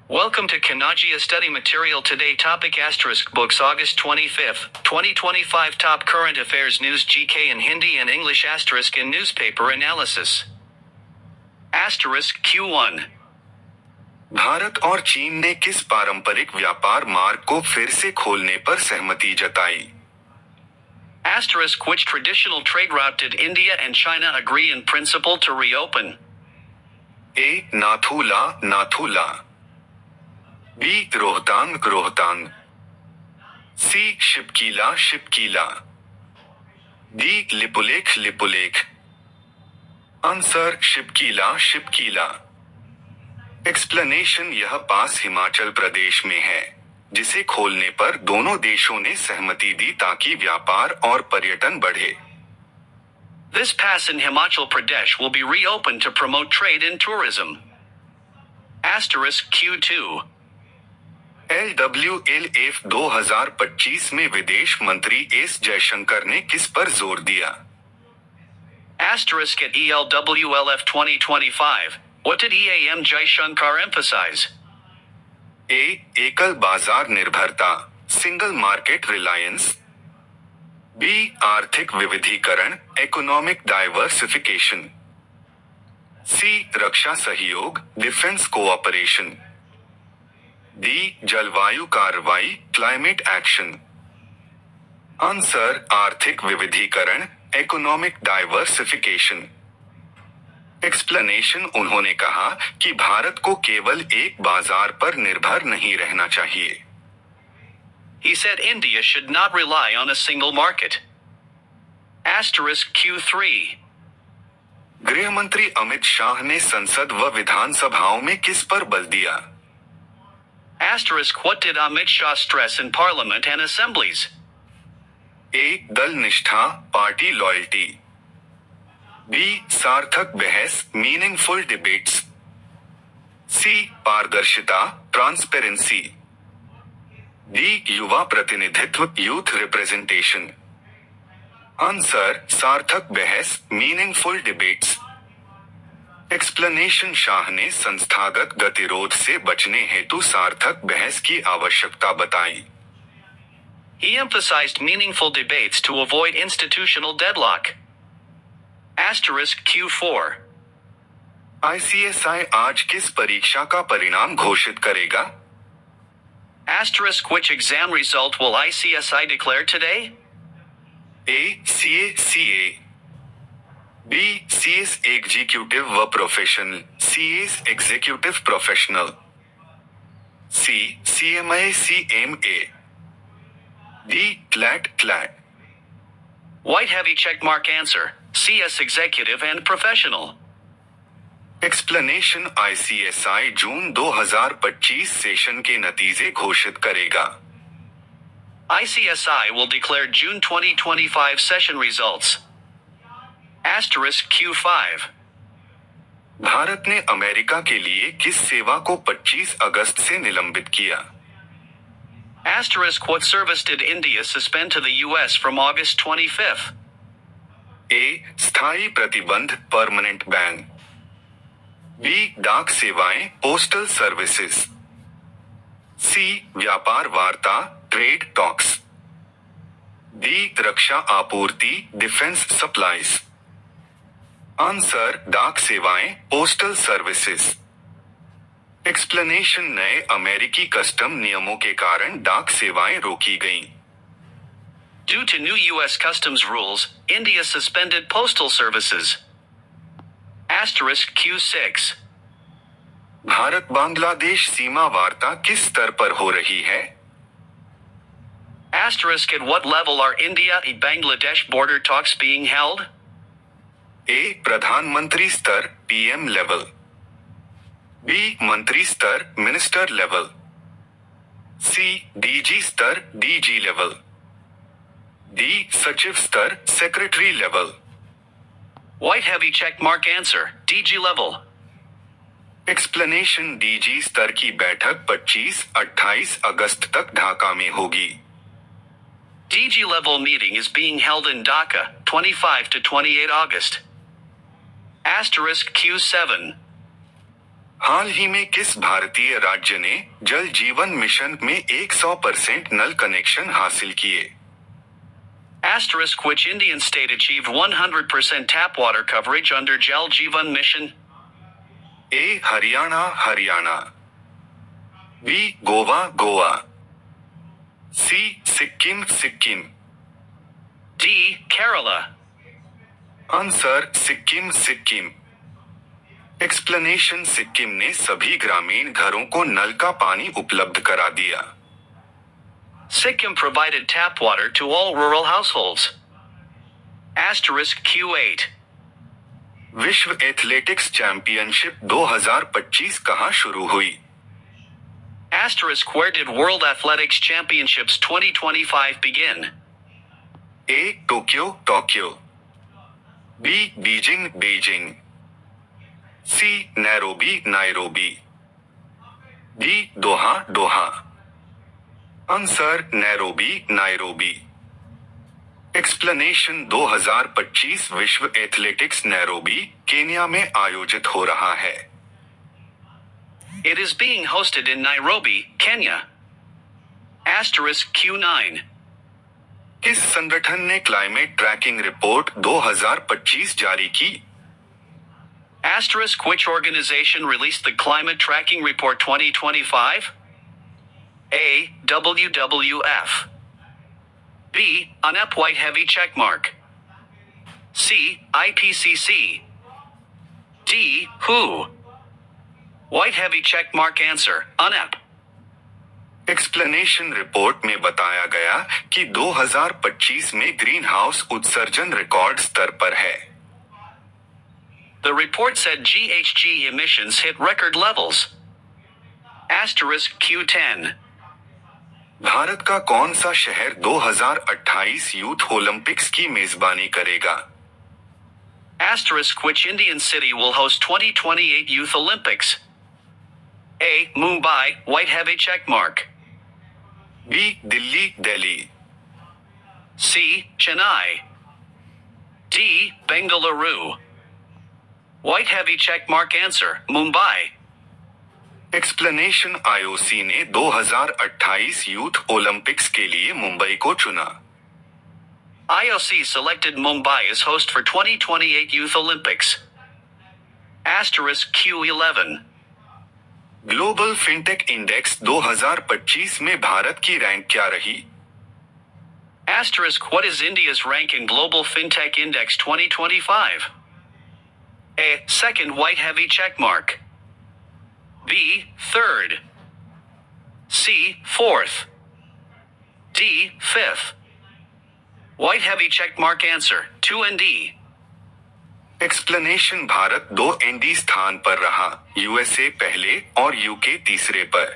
Welcome to Kanagia Study Material Today Topic Asterisk Books August 25th, 2025 Top Current Affairs News GK in Hindi and English Asterisk in Newspaper Analysis Asterisk Q1 Bharat और चीन ने किस पारंपरिक व्यापार मार्ग को फिर से खोलने पर सहमति जताई? Asterisk Which traditional trade route did India and China agree in principle to reopen? A. Nathula Nathula, B. Rohtang Rohtang, C. Shipkila Shipkila, D. Lipulekh Lipulekh. Answer Shipkila Shipkila. Explanation यह पास हिमाचल प्रदेश में है, जिसे खोलने पर दोनों देशों ने सहमति दी ताकि व्यापार और पर्यटन बढ़े। This pass in Himachal Pradesh will be reopened to promote trade and tourism. Asterisk Q2 LWLF 2025 में विदेश मंत्री एस जयशंकर ने किस पर जोर दिया? Asterisk at ELWLF 2025, what did EAM Jaishankar emphasize? A. एकल बाजार निर्भरता, सिंगल मार्केट रिलायंस, B. आर्थिक विविधीकरण, इकोनॉमिक डाइवर्सिफिकेशन, C. रक्षा सहयोग, डिफेंस कोऑपरेशन, D. जलवायु कार्रवाई, क्लाइमेट एक्शन। आंसर आर्थिक विविधीकरण, इकोनॉमिक डाइवर्सिफिकेशन। एक्सप्लेनेशन उन्होंने कहा कि भारत को केवल एक बाजार पर निर्भर नहीं रहना चाहिए। He said India should not rely on a single market. Asterisk Q3 गृह मंत्री अमित शाह ने संसद व विधानसभाओं में किस पर बल दिया? Asterisk What did Amit Shah stress in Parliament and assemblies? A. दल निष्ठा, पार्टी लॉयल्टी, B. सार्थक बहस, मीनिंगफुल डिबेट्स, C. पारदर्शिता, ट्रांसपेरेंसी, D. युवा प्रतिनिधित्व, यूथ रिप्रेजेंटेशन। आंसर सार्थक बहस, मीनिंगफुल डिबेट्स। एक्सप्लेनेशन शाह ने संस्थागत गतिरोध से बचने हेतु सार्थक बहस की आवश्यकता बताई। He emphasized meaningful debates to avoid institutional deadlock. Asterisk Q4 ICSI आज किस परीक्षा का परिणाम घोषित करेगा? Asterisk Which exam result will ICSI declare today? A. CA CA, B. CS executive व professional, CS executive professional, C. CMA CMA, D. CLAT CLAT। White heavy checkmark answer, CS Executive and Professional. Explanation ICSI June 2025 session के नतीजे घोषित करेगा। ICSI will declare June 2025 session results. Asterisk Q5 Bharat ने America के लिए किस सेवा को 25 अगस्त से निलंबित किया? Asterisk What service did India suspend to the US from August 25th? A. स्थायी प्रतिबंध, परमानेंट बैन, B. डाक सेवाएं, पोस्टल सर्विसेज, C. व्यापार वार्ता, ट्रेड टॉक्स, D. रक्षा आपूर्ति, डिफेंस सप्लाईज। आंसर डाक सेवाएं, पोस्टल सर्विसेज। एक्सप्लेनेशन नए अमेरिकी कस्टम नियमों के कारण डाक सेवाएं रोकी गईं। Due to new US customs rules, India suspended postal services. Asterisk Q6 Bharat Bangladesh सीमा वार्ता किस स्तर पर हो रही है? Asterisk At what level are India and Bangladesh border talks being held? A. प्रधानमंत्री स्तर, PM लेवल, B. मंत्री स्तर, मिनिस्टर लेवल, C. DG स्तर, DG लेवल, D. सचिव स्तर, secretary level. White heavy checkmark answer, DG level. Explanation DG स्तर की बैठक 25-28 अगस्त तक ढाका में होगी। DG level meeting is being held in Dhaka, 25 to 28 August. Asterisk Q7 हाल ही में किस भारतीय राज्य ने जल जीवन मिशन में 100% नल कनेक्शन हासिल किए? Asterisk which Indian state achieved 100% tap water coverage under Jal Jeevan Mission? A. Haryana Haryana, B. Goa Goa, C. Sikkim Sikkim, D. Kerala. Answer Sikkim Sikkim. Explanation Sikkim ने सभी ग्रामीण घरों को नल का पानी उपलब्ध करा दिया। Sikkim provided tap water to all rural households. Asterisk Q8. विश्व एथलेटिक्स चैंपियनशिप 2025 कहां शुरू हुई? Asterisk where did World Athletics Championships 2025 begin? A. Tokyo Tokyo, B. Beijing Beijing, C. Nairobi Nairobi, D. Doha Doha. Answer Nairobi Nairobi. Explanation 2025 विश्व athletics Nairobi Kenya में आयोजित हो रहा है। It is being hosted in Nairobi, Kenya. Asterisk Q9. किस संगठन ने climate trekking report 2025 जारी की? Asterisk which organization released the Climate Tracking Report 2025? A. WWF. B. UNEP White Heavy Checkmark. C. IPCC. D. WHO. White Heavy Checkmark answer, UNEP. Explanation report में बताया गया कि 2025 में ग्रीन हाउस उत्सर्जन record स्तर पर है। The report said GHG emissions hit record levels. Asterisk Q10. Bharat का कौन सा शहर 2028 यूथ ओलंपिक्स की मेजबानी करेगा? Asterisk which Indian city will host 2028 Youth Olympics? A. Mumbai, White Heavy Checkmark. B. Delhi Delhi, C. Chennai. D. Bengaluru. White Heavy Checkmark answer, Mumbai. Explanation IOC ने 2028 youth Olympics के लिए मुंबई को चुना। IOC selected Mumbai as host for 2028 Youth Olympics. Asterisk Q11. Global fintech index 2025 में भारत की rank क्या रही? Asterisk what is India's rank in Global FinTech Index 2025? A. Second White Heavy Checkmark. B. Third. C. Fourth. D. Fifth. White Heavy Checkmark answer, 2 and D. Explanation Bharat 2 nd स्थान पर रहा, USA पहले और UK तीसरे पर।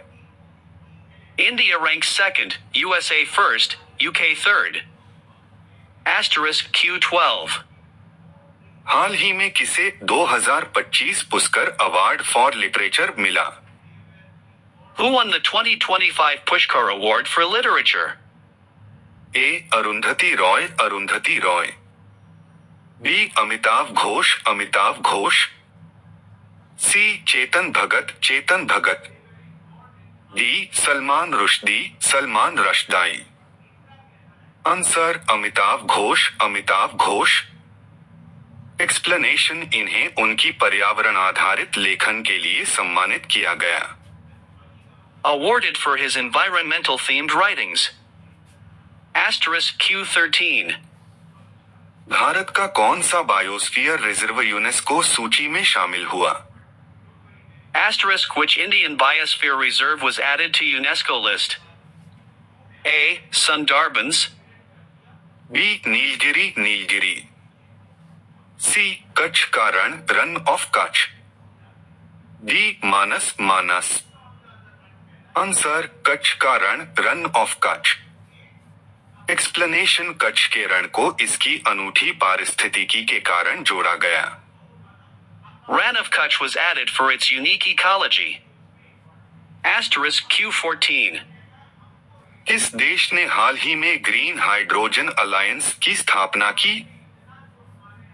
India ranks second, USA first, UK third. Asterisk Q12. हाल ही में किसे 2025 Pushkar award for literature मिला? Who won the 2025 Pushkar Award for Literature? A. Arundhati Roy Arundhati Roy, B. Amitabh Ghosh Amitabh Ghosh, C. Chetan Bhagat Chetan Bhagat, D. Salman Rushdie Salman Rushdie. Answer Amitabh Ghosh Amitabh Ghosh. Explanation इन्हें उनकी पर्यावरण आधारित लेखन के लिए सम्मानित किया गया। Awarded for his environmental themed writings. Asterisk Q13. Bharat का कौन सा बायोस्फीयर रिजर्व यूनेस्को सूची में शामिल हुआ? Asterisk which Indian Biosphere Reserve was added to UNESCO list? A. Sundarbans. B. Nilgiri Nilgiri, C. Kutch का रण of Kutch, D. Manas Manas. Answer Kutch का रण ऑफ कच्छ। एक्सप्लेनेशन कच्छ के रण को इसकी अनूठी पारिस्थितिकी के कारण जोड़ा गया। Ran of Kutch was added for its unique ecology. Asterisk Q14. किस देश ने हाल ही में ग्रीन हाइड्रोजन अलायंस की स्थापना की?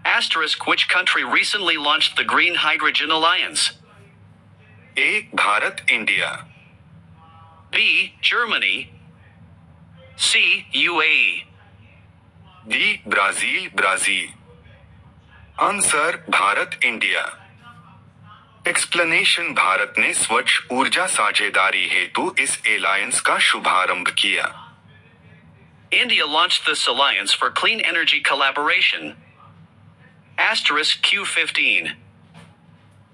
Asterisk which country recently launched the Green Hydrogen Alliance? A Bharat India, B. Germany, C. UAE, D Brazil Brazil. Answer Bharat India. Explanation Bharat ने स्वच्छ ऊर्जा साझेदारी हेतु इस एलायंस का शुभारंभ किया। India launched this alliance for clean energy collaboration. *Q15.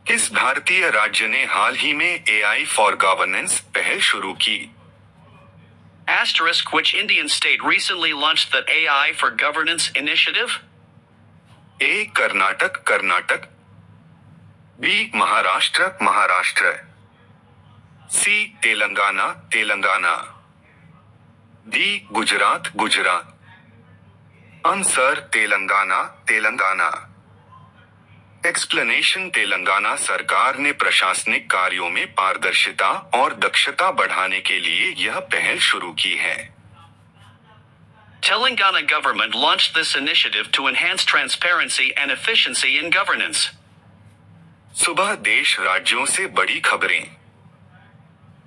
किस भारतीय राज्य ने हाल ही में AI फॉर गवर्नेंस पहल शुरू की? Which Indian state recently launched the AI for Governance initiative? A Karnataka Karnataka, B Maharashtra Maharashtra, C Telangana Telangana, D Gujarat Gujarat. Answer Telangana Telangana. Explanation Telangana सरकार ने प्रशासनिक कार्यों में पारदर्शिता और दक्षता बढ़ाने के लिए यह पहल शुरू की है। Telangana government launched this initiative to enhance transparency and efficiency in governance. सुबह देश राज्यों से बड़ी खबरें।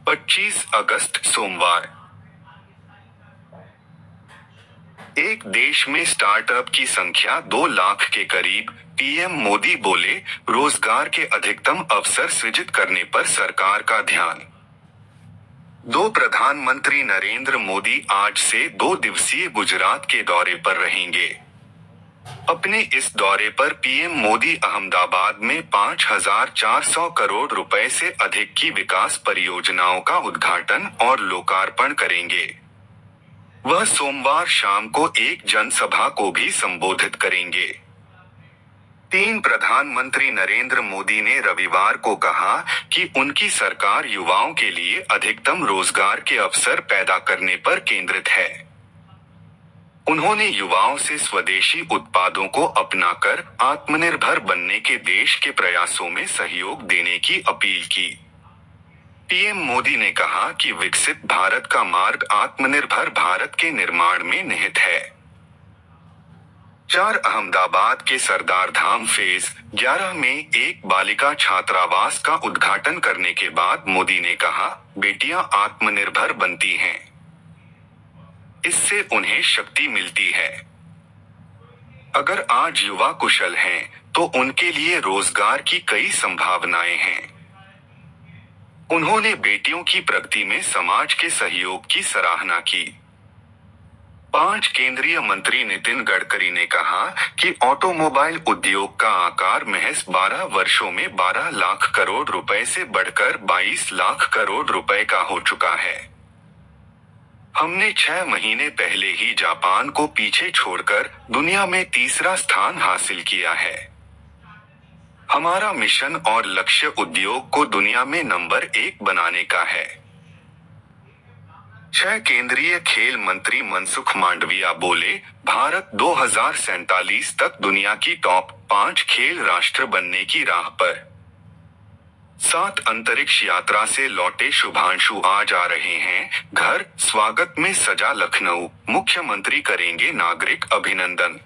25 अगस्त सोमवार। एक देश में स्टार्टअप की संख्या 2 लाख के करीब, पीएम मोदी बोले, रोजगार के अधिकतम अवसर सृजित करने पर सरकार का ध्यान। प्रधानमंत्री नरेंद्र मोदी आज से 2 दिवसीय गुजरात के दौरे पर रहेंगे। अपने इस दौरे पर पीएम मोदी अहमदाबाद में 5,400 करोड़ रुपए से अधिक की विकास परियोजनाओं का उद्घाटन और लोकार्पण करेंगे। वह सोमवार शाम को एक जनसभा को भी संबोधित करेंगे। प्रधानमंत्री नरेंद्र मोदी ने रविवार को कहा कि उनकी सरकार युवाओं के लिए अधिकतम रोजगार के अवसर पैदा करने पर केंद्रित है। उन्होंने युवाओं से स्वदेशी उत्पादों को अपनाकर आत्मनिर्भर बनने के देश के प्रयासों में सहयोग देने की अपील की। पीएम मोदी ने कहा कि विकसित भारत का मार्ग आत्मनिर्भर भारत के निर्माण में निहित है। 4 अहमदाबाद के सरदार धाम फेज 11 में एक बालिका छात्रावास का उद्घाटन करने के बाद मोदी ने कहा, बेटियां आत्मनिर्भर बनती हैं। इससे उन्हें शक्ति मिलती है। अगर आज युवा कुशल हैं, तो उनके लिए रोजगार की कई संभावनाएं हैं। उन्होंने बेटियों की प्रगति में समाज के सहयोग की सराहना की। 5 केंद्रीय मंत्री नितिन गडकरी ने कहा कि ऑटोमोबाइल उद्योग का आकार महज 12 वर्षों में 12 लाख करोड़ रुपए से बढ़कर 22 लाख करोड़ रुपए का हो चुका है। हमने 6 महीने पहले ही जापान को पीछे छोड़कर दुनिया में तीसरा स्थान हासिल किया है। हमारा मिशन और लक्ष्य उद्योग को दुनिया में नंबर 1 बनाने का है। 6 केंद्रीय खेल मंत्री मनसुख मांडविया बोले, भारत 2047 तक दुनिया की टॉप 5 खेल राष्ट्र बनने की राह पर। 7 अंतरिक्ष यात्रा से लौटे शुभांशु आज आ रहे हैं घर, स्वागत में सजा लखनऊ, मुख्यमंत्री करेंगे नागरिक अभिनंदन।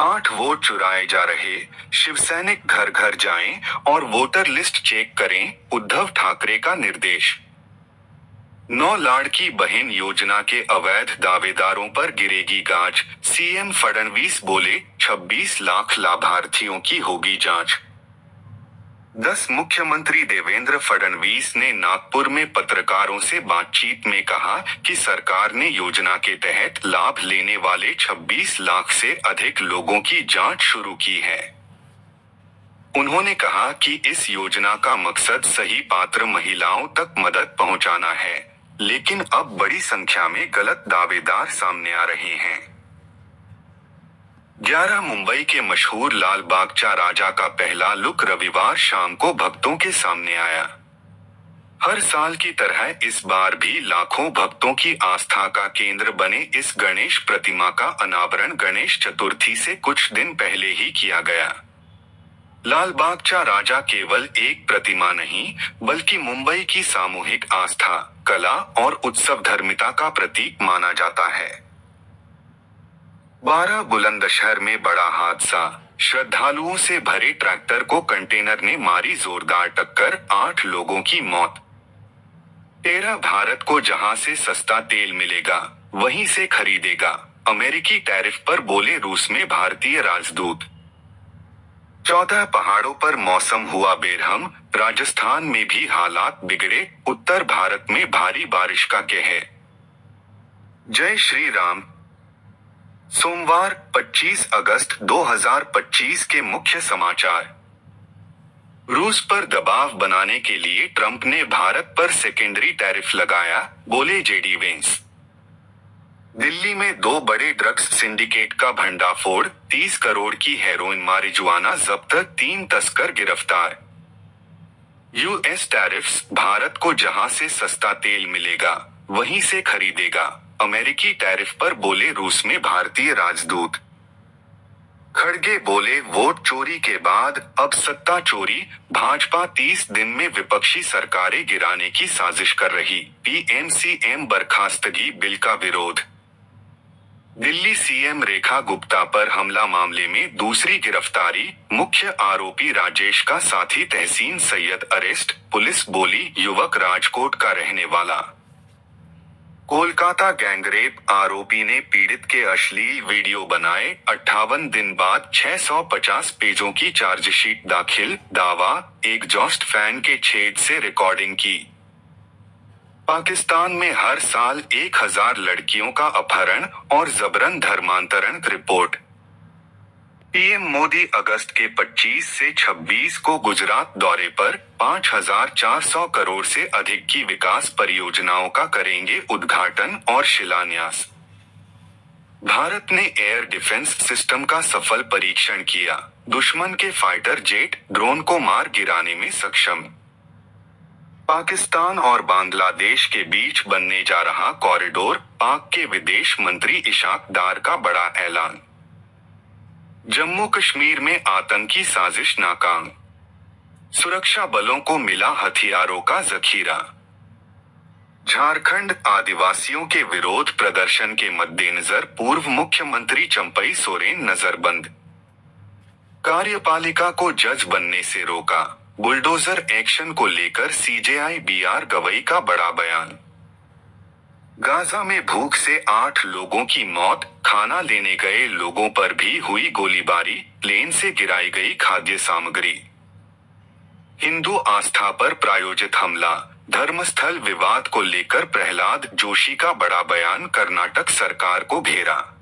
8 वोट चुराए जा रहे, शिवसैनिक घर घर जाएं और वोटर लिस्ट चेक करें, उद्धव ठाकरे का निर्देश। 9 लाड़की बहन योजना के अवैध दावेदारों पर गिरेगी गाज, सीएम फडणवीस बोले, 26 लाख लाभार्थियों की होगी जांच। 10 मुख्यमंत्री देवेंद्र फडणवीस ने नागपुर में पत्रकारों से बातचीत में कहा कि सरकार ने योजना के तहत लाभ लेने वाले 26 लाख से अधिक लोगों की जांच शुरू की है। उन्होंने कहा कि इस योजना का मकसद सही पात्र महिलाओं तक मदद पहुंचाना है, लेकिन अब बड़ी संख्या में गलत दावेदार सामने आ रहे हैं। 11 मुंबई के मशहूर लाल बागचा राजा का पहला लुक रविवार शाम को भक्तों के सामने आया। हर साल की तरह इस बार भी लाखों भक्तों की आस्था का केंद्र बने इस गणेश प्रतिमा का अनावरण गणेश चतुर्थी से कुछ दिन पहले ही किया गया। लाल बागचा राजा केवल एक प्रतिमा नहीं, बल्कि मुंबई की सामूहिक आस्था, कला और उत्सव धर्मिता का प्रतीक माना जाता है। 12 बुलंदशहर में बड़ा हादसा, श्रद्धालुओं से भरे ट्रैक्टर को कंटेनर ने मारी जोरदार टक्कर, 8 लोगों की मौत। 13 भारत को जहां से सस्ता तेल मिलेगा वहीं से खरीदेगा, अमेरिकी टैरिफ पर बोले रूस में भारतीय राजदूत। 14 पहाड़ों पर मौसम हुआ बेरहम, राजस्थान में भी हालात बिगड़े, उत्तर भारत में भारी बारिश का कहर। जय श्री राम। सोमवार 25 अगस्त 2025 के मुख्य समाचार। रूस पर दबाव बनाने के लिए ट्रंप ने भारत पर सेकेंडरी टैरिफ लगाया, बोले जेडी वेंस। दिल्ली में 2 बड़े ड्रग्स सिंडिकेट का भंडाफोड़, 30 करोड़ की हेरोइन मारिजुआना जब्त, 3 तस्कर गिरफ्तार। यूएस टैरिफ्स, भारत को जहां से सस्ता तेल मिलेगा वहीं से खरीदेगा, अमेरिकी टैरिफ पर बोले रूस में भारतीय राजदूत। खड़गे बोले वोट चोरी के बाद अब सत्ता चोरी, भाजपा 30 दिन में विपक्षी सरकारें गिराने की साजिश कर रही, पीएम-सीएम बर्खास्तगी बिल का विरोध। दिल्ली सीएम रेखा गुप्ता पर हमला मामले में दूसरी गिरफ्तारी, मुख्य आरोपी राजेश का साथी तहसीन सैयद अरेस्ट, पुलिस बोली युवक राजकोट का रहने वाला। कोलकाता गैंगरेप आरोपी ने पीड़ित के अश्लील वीडियो बनाए, 58 दिन बाद 650 पेजों की चार्जशीट दाखिल, दावा एग्जॉस्ट फैन के छेद से रिकॉर्डिंग की। पाकिस्तान में हर साल 1000 लड़कियों का अपहरण और जबरन धर्मांतरण, रिपोर्ट। पीएम मोदी अगस्त के 25 से 26 को गुजरात दौरे पर 5400 करोड़ से अधिक की विकास परियोजनाओं का करेंगे उद्घाटन और शिलान्यास। भारत ने एयर डिफेंस सिस्टम का सफल परीक्षण किया, दुश्मन के फाइटर जेट, ड्रोन को मार गिराने में सक्षम। पाकिस्तान और बांग्लादेश के बीच बनने जा रहा कॉरिडोर, पाक के विदेश मंत्री इशाक डार का बड़ा ऐलान। जम्मू कश्मीर में आतंकी साजिश नाकाम, सुरक्षा बलों को मिला हथियारों का जखीरा। झारखंड आदिवासियों के विरोध प्रदर्शन के मद्देनजर पूर्व मुख्यमंत्री चंपई सोरेन नजरबंद। कार्यपालिका को जज बनने से रोका, बुलडोजर एक्शन को लेकर सीजेआई बीआर गवई का बड़ा बयान। गाजा में भूख से 8 लोगों की मौत, खाना लेने गए लोगों पर भी हुई गोलीबारी, प्लेन से गिराई गई खाद्य सामग्री। हिंदू आस्था पर प्रायोजित हमला, धर्मस्थल विवाद को लेकर प्रहलाद जोशी का बड़ा बयान, कर्नाटक सरकार को घेरा।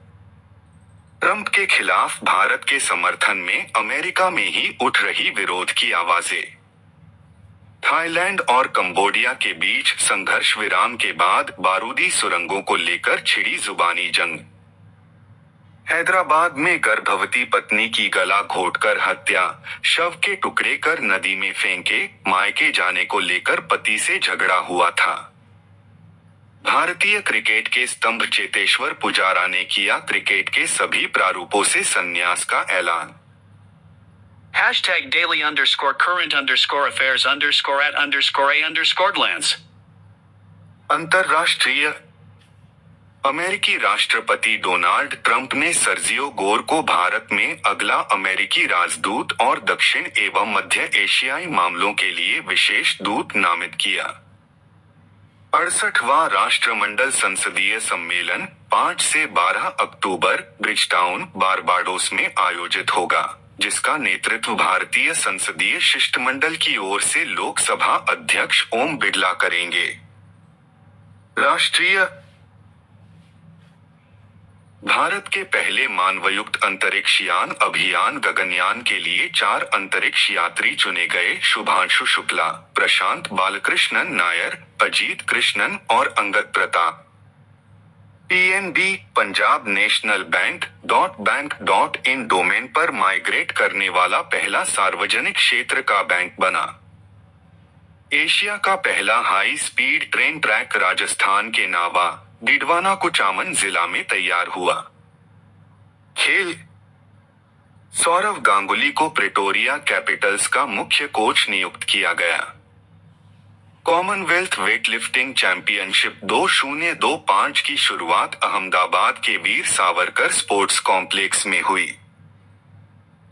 ट्रंप के खिलाफ भारत के समर्थन में अमेरिका में ही उठ रही विरोध की आवाजें। थाईलैंड और कंबोडिया के बीच संघर्ष विराम के बाद बारूदी सुरंगों को लेकर छिड़ी जुबानी जंग। हैदराबाद में गर्भवती पत्नी की गला घोंटकर हत्या, शव के टुकड़े कर नदी में फेंके, मायके जाने को लेकर पति से झगड़ा हुआ था। भारतीय क्रिकेट के स्तंभ चेतेश्वर पुजारा ने किया क्रिकेट के सभी प्रारूपों से संन्यास का ऐलान। #daily_current_affairs_at_a_lands। अंतर्राष्ट्रीय। अमेरिकी राष्ट्रपति डोनाल्ड ट्रंप ने सर्जियो गोर को भारत में अगला अमेरिकी राजदूत और दक्षिण एवं मध्य एशियाई मामलों के लिए विशेष दूत नामित किया। 68वां राष्ट्रमंडल संसदीय सम्मेलन 5 से 12 अक्टूबर ब्रिजटाउन, बारबाडोस में आयोजित होगा, जिसका नेतृत्व भारतीय संसदीय शिष्टमंडल की ओर से लोकसभा अध्यक्ष ओम बिड़ला करेंगे। राष्ट्रीय। भारत के पहले मानवयुक्त अंतरिक्ष यान अभियान गगनयान के लिए 4 अंतरिक्ष यात्री चुने गए, शुभांशु शुक्ला, प्रशांत बालकृष्णन नायर, अजीत कृष्णन और अंगद प्रताप। पीएनबी, पंजाब नेशनल बैंक.इन डोमेन पर माइग्रेट करने वाला पहला सार्वजनिक क्षेत्र का बैंक बना। एशिया का पहला high speed train track Rajasthan के नावा, डिडवाना कुचामन जिला में तैयार हुआ। खेल। सौरव गांगुली को प्रेटोरिया कैपिटल्स का मुख्य कोच नियुक्त किया गया। कॉमनवेल्थ वेटलिफ्टिंग चैंपियनशिप 2025 की शुरुआत अहमदाबाद के वीर सावरकर स्पोर्ट्स कॉम्प्लेक्स में हुई।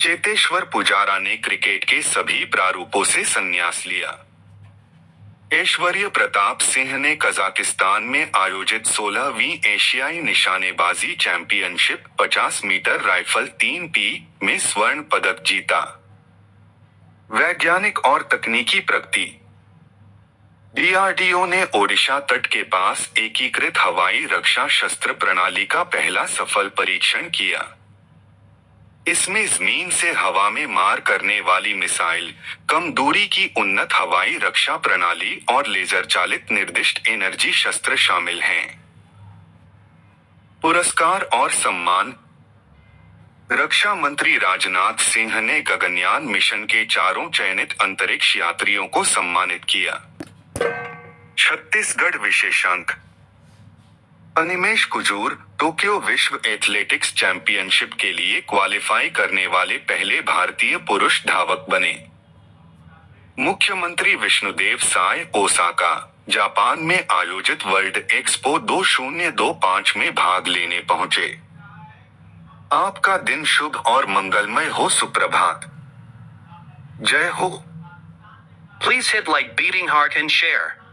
चेतेश्वर पुजारा ने क्रिकेट के सभी प्रारूपों से संन्यास लिया। ऐश्वर्य प्रताप सिंह ने कजाकिस्तान में आयोजित 16वीं एशियाई निशानेबाजी चैंपियनशिप 50 मीटर राइफल 3P में स्वर्ण पदक जीता। वैज्ञानिक और तकनीकी प्रगति। DRDO ने ओडिशा तट के पास एकीकृत हवाई रक्षा शस्त्र प्रणाली का पहला सफल परीक्षण किया। इसमें जमीन से हवा में मार करने वाली मिसाइल, कम दूरी की उन्नत हवाई रक्षा प्रणाली और लेजर चालित निर्दिष्ट एनर्जी शस्त्र शामिल हैं। पुरस्कार और सम्मान। रक्षा मंत्री राजनाथ सिंह ने गगनयान मिशन के 4 चयनित अंतरिक्ष यात्रियों को सम्मानित किया। छत्तीसगढ़ विशेषांक। अनिमेश कुजूर टोक्यो विश्व एथलेटिक्स चैंपियनशिप के लिए क्वालिफाई करने वाले पहले भारतीय पुरुष धावक बने। मुख्यमंत्री विष्णुदेव साय ओसाका, जापान में आयोजित वर्ल्ड एक्सपो 2025 में भाग लेने पहुंचे। आपका दिन शुभ और मंगलमय हो। सुप्रभात। जय हो। Please hit like, beating heart and share.